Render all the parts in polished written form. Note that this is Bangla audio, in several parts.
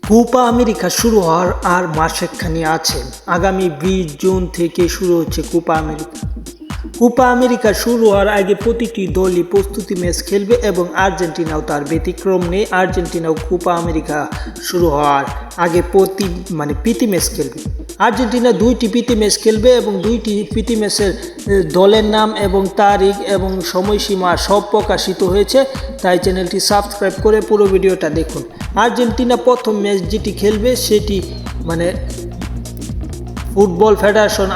কোপা আমেরিকা শুরু হওয়ার আর মাসেকখানি আছে। আগামী 20 জুন থেকে শুরু হচ্ছে কোপা আমেরিকা। কোপা আমেরিকা শুরু হওয়ার আগে প্রতিটি দলই প্রস্তুতি ম্যাচ খেলবে এবং আর্জেন্টিনাও তার ব্যতিক্রম নেই। আর্জেন্টিনাও কোপা আমেরিকা শুরু হওয়ার আগে প্রীতি ম্যাচ খেলবে। আর্জেন্টিনা 2টি প্রীতি ম্যাচ খেলবে এবং 2টি প্রীতি ম্যাচের দলের নাম এবং তারিখ এবং সময়সীমা সব প্রকাশিত হয়েছে। তাই চ্যানেলটি সাবস্ক্রাইব করে পুরো ভিডিওটা দেখুন। আর্জেন্টিনা প্রথম ম্যাচ যেটি খেলবে সেটি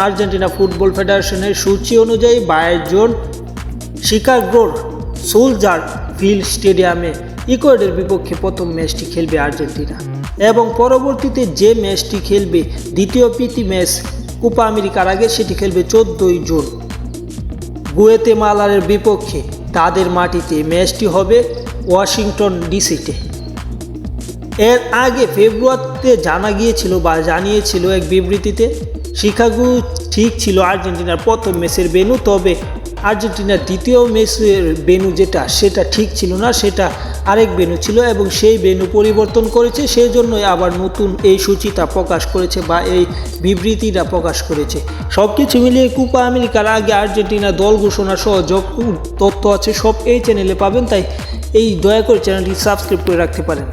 আর্জেন্টিনা ফুটবল ফেডারেশনের সূচি অনুযায়ী 22 জুন শিকাগোর সোলজার ফিল্ড স্টেডিয়ামে ইকুয়েডরের বিপক্ষে প্রথম ম্যাচটি খেলবে আর্জেন্টিনা এবং পরবর্তীতে যে ম্যাচটি খেলবে দ্বিতীয় প্রীতি ম্যাচ কোপা আমেরিকার আগে সেটি খেলবে 14 জুন গুয়েতেমালার বিপক্ষে তাদের মাটিতে। ম্যাচটি হবে ওয়াশিংটন ডিসিতে। এর আগে ফেব্রুয়ারিতে জানিয়েছিল এক বিবৃতিতে শিকাগো ঠিক ছিল আর্জেন্টিনার প্রথম ম্যাচের ভেন্যু, তবে আর্জেন্টিনার দ্বিতীয় ম্যাচের ভেন্যু সেটা ঠিক ছিল না, সেটা আরেক ভেন্যু ছিল এবং সেই ভেন্যু পরিবর্তন করেছে। সেই জন্যই আবার নতুন এই সূচিটা প্রকাশ করেছে বা এই বিবৃতিটা প্রকাশ করেছে। সব কিছু মিলিয়ে কোপা আমেরিকার আগে আর্জেন্টিনা দল ঘোষণা সহ যত তথ্য আছে সব এই চ্যানেলে পাবেন। তাই দয়া করে চ্যানেলটি সাবস্ক্রাইব করে রাখতে পারেন।